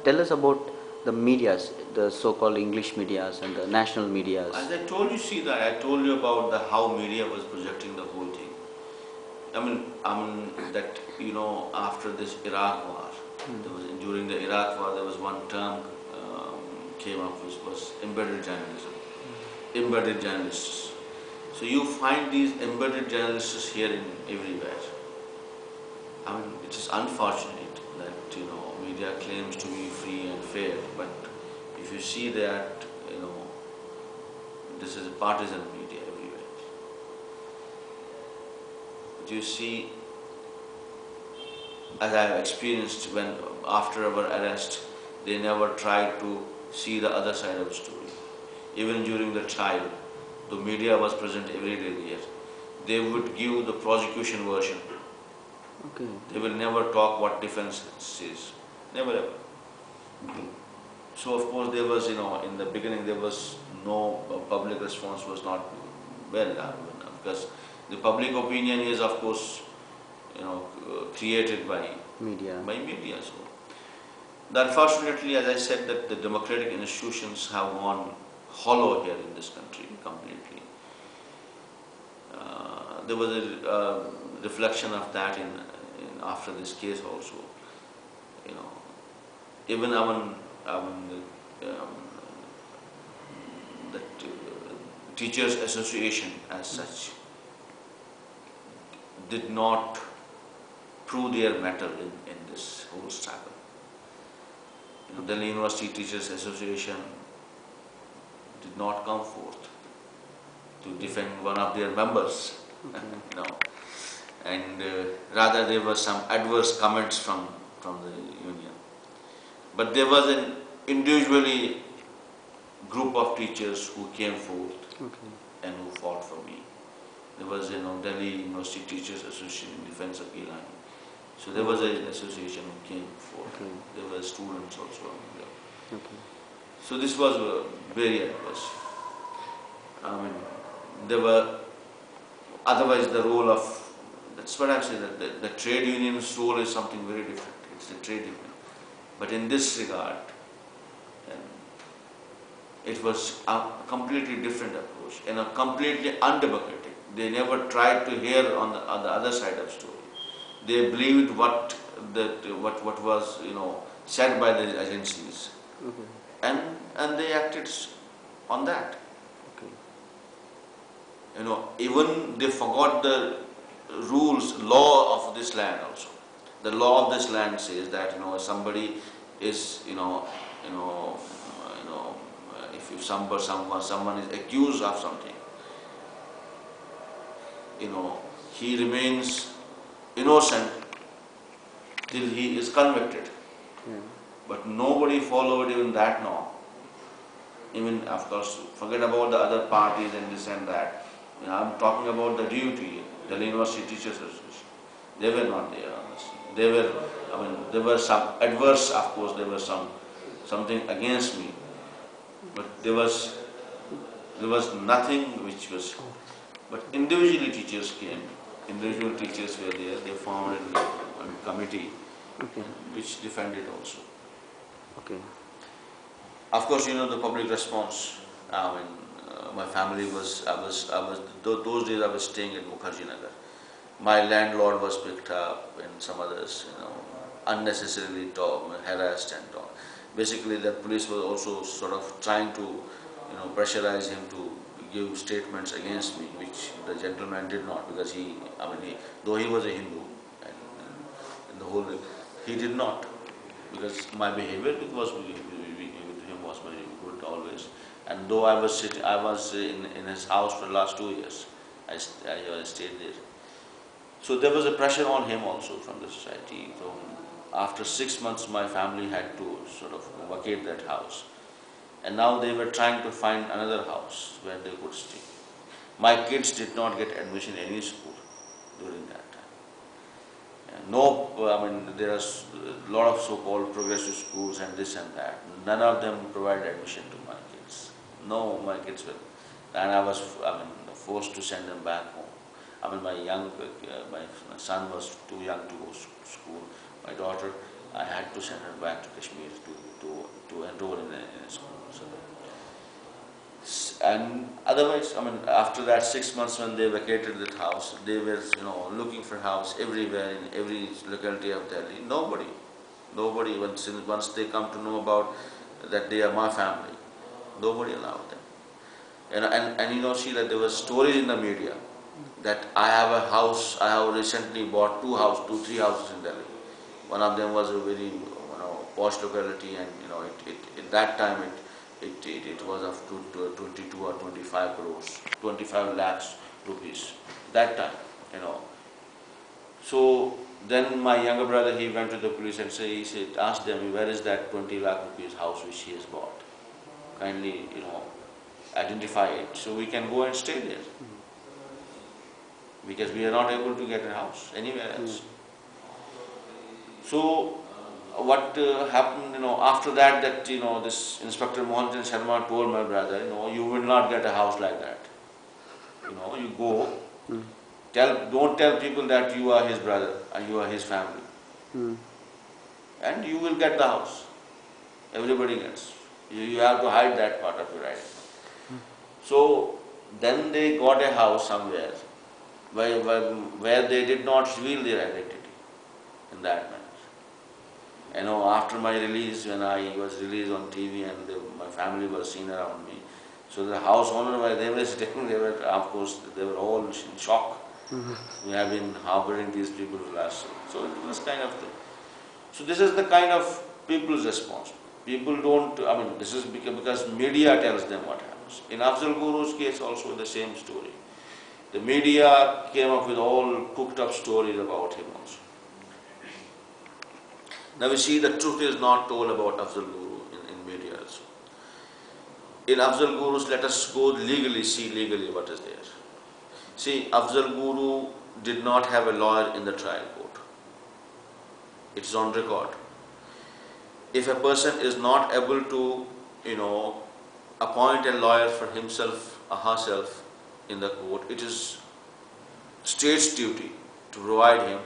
tell us about the medias, the so-called English medias and the national medias. As I told you, see that I told you about the how media was projecting the whole thing. I mean that after this Iraq war, during the Iraq war there was one term came up which was embedded journalism, embedded journalists. So you find these embedded journalists here in everywhere. I mean, it is unfortunate that media claims to be free and fair, but if you see that this is a partisan media everywhere. But you see, as I have experienced when after our arrest, they never tried to see the other side of the story. Even during the trial, the media was present every day there. They would give the prosecution version. Okay. They will never talk what defense says. Never ever. So of course there was, in the beginning there was no public response was not well done, because the public opinion is of course, created by media. So, unfortunately, as I said, that the democratic institutions have gone hollow here in this country completely. There was a reflection of that in after this case also. Even the teachers association as such did not prove their mettle in this whole struggle. Delhi University Teachers Association did not come forth to defend one of their members. No. And rather there were some adverse comments from the union. But there was an individually group of teachers who came forth and who fought for me. There was Delhi University Teachers Association in defense of Geelani. So there was an association who came forth. There were students also among them. So this was very adverse. I mean, there were otherwise the role of, that's what I'm saying, that the trade union's role is something very different. It's the trade union. But in this regard, it was a completely different approach and a completely undemocratic. They never tried to hear on the other side of the story. They believed what was said by the agencies, and they acted on that. Even they forgot the rules, law of this land also. The law of this land says that somebody is if someone is accused of something, he remains innocent till he is convicted. But nobody followed even that law. Even, of course, forget about the other parties and this and that. I'm talking about the DUT, Delhi University Teachers Association. They were not there on this. There were some adverse, of course, there was something against me. But there was nothing which was, but individually teachers came, individual teachers were there, they formed a committee which defended also. Of course, the public response. My family was, those days I was staying in Mukherjee Nagar. My landlord was picked up and some others, unnecessarily harassed and all. Basically, the police was also sort of trying to, pressurize him to give statements against me, which the gentleman did not, because though he was a Hindu, and in the whole, he did not, because my behavior with him was very good always. And though I was in his house for the last 2 years, I stayed there. So there was a pressure on him also from the society. So after 6 months, my family had to sort of vacate that house. And now they were trying to find another house where they could stay. My kids did not get admission in any school during that time. There are a lot of so-called progressive schools and this and that. None of them provided admission to my kids. No, my kids were, and I was forced to send them back home. My son was too young to go to school. My daughter, I had to send her back to Kashmir to enroll in a school. So, and otherwise, I mean, after that 6 months when they vacated that house, they were, looking for house everywhere in every locality of Delhi. Nobody, once they come to know about that they are my family, nobody allowed them. And Sheila, there were stories in the media that I have a house, I have recently bought three houses in Delhi. One of them was a very posh locality, and at that time it was of 22 or 25 crores, 25 lakhs rupees. That time. So then my younger brother, he went to the police and asked them, where is that 20 lakh rupees house which he has bought? Kindly, identify it so we can go and stay there. Because we are not able to get a house anywhere else. So what happened, after that, this Inspector Mohan Sharma told my brother, you will not get a house like that. You go, don't tell people that you are his brother and you are his family. And you will get the house. Everybody gets. You have to hide that part of your identity. So then they got a house somewhere where they did not reveal their identity in that manner. After my release, when I was released on TV and my family was seen around me, so the house owner, while they were sitting, of course, they were all in shock. We have been harboring these people for last. So it was kind of thing. So this is the kind of people's response. People don't, this is because media tells them what happens. In Afzal Guru's case also the same story. The media came up with all cooked up stories about him also. Now we see the truth is not told about Afzal Guru in media also. In Afzal Guru's, let us go see legally what is there. See, Afzal Guru did not have a lawyer in the trial court. It's on record. If a person is not able to, appoint a lawyer for himself or herself in the court, it is state's duty to provide him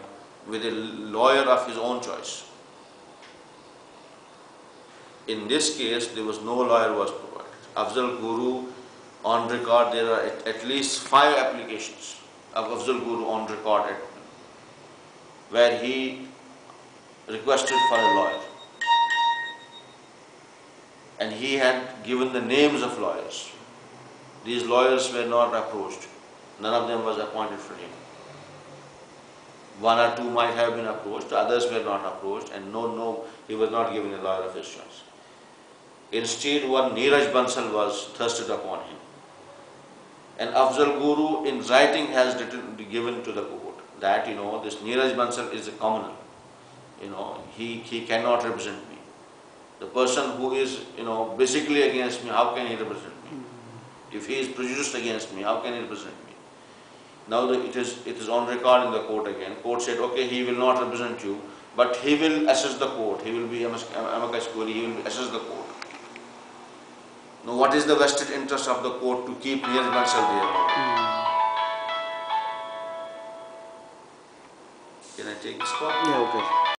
with a lawyer of his own choice. In this case, there was no lawyer was provided. Afzal Guru, on record, there are at least 5 applications of Afzal Guru on record where he requested for a lawyer. And he had given the names of lawyers. These lawyers were not approached. None of them was appointed for him. 1 or 2 might have been approached, others were not approached, and he was not given a lawyer of his choice. Instead, one Neeraj Bansal was thrusted upon him. And Afzal Guru in writing has given to the court that, this Neeraj Bansal is a commoner. He cannot represent me. The person who is, basically against me, how can he represent me? If he is prejudiced against me, how can he represent me? Now it is on record in the court again. Court said, okay, he will not represent you, but he will assess the court. He will be amicus curiae, he will assess the court. Now what is the vested interest of the court to keep Neeraj Bansal there?